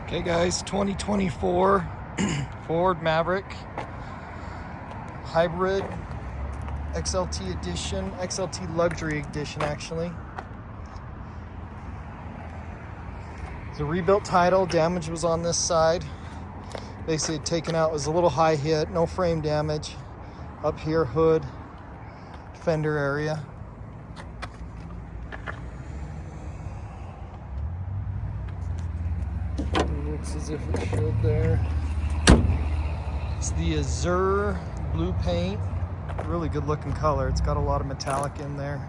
Okay guys, 2024 Ford Maverick Hybrid XLT Edition, XLT Luxury Edition actually. It's a rebuilt title, damage was on this side. Basically taken out, was a little high hit, no frame damage. Up here, hood, fender area. Looks as if it should there. It's the Azure blue paint. Really good looking color. It's got a lot of metallic in there.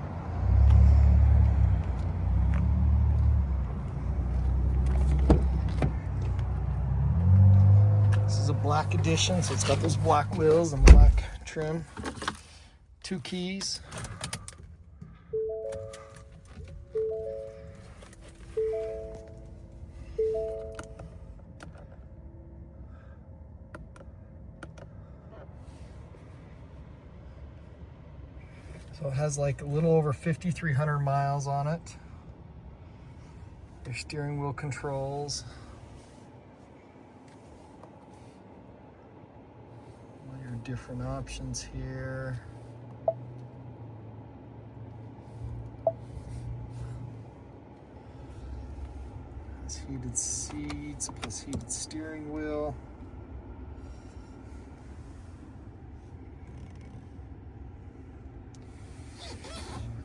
This is a black edition, so it's got those black wheels and black trim. 2 keys. So it has like a little over 5,300 miles on it. Your steering wheel controls. All your different options here. Has heated seats plus heated steering wheel.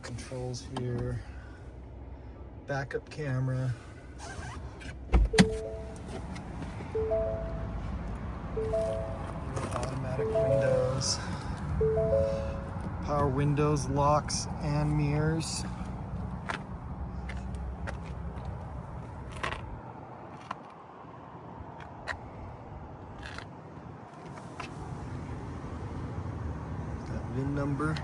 Controls here, backup camera, automatic windows, power windows, locks and mirrors. That VIN number.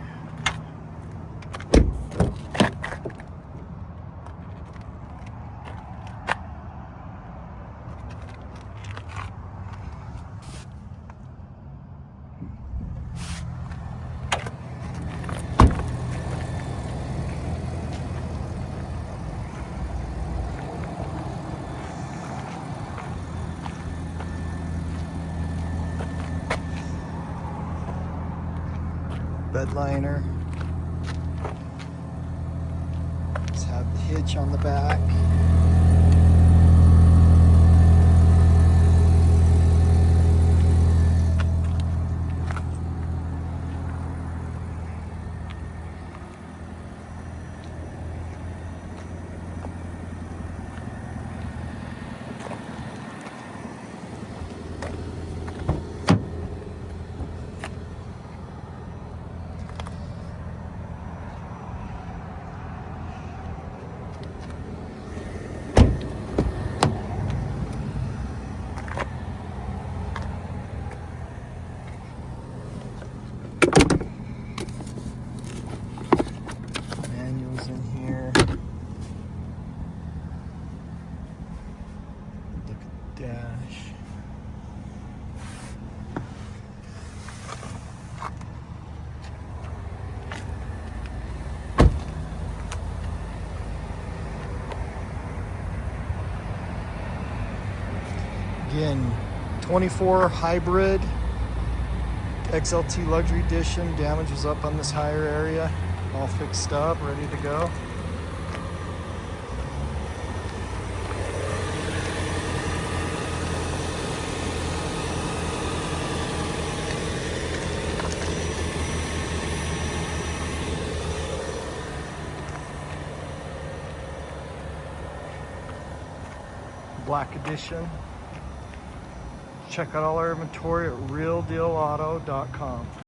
Bed liner. Just have the hitch on the back. In here. Look at the dash. Again, 24 hybrid XLT Luxury Edition. Damage was up on this higher area. All fixed up, ready to go. Black edition. Check out all our inventory at realdealauto.com.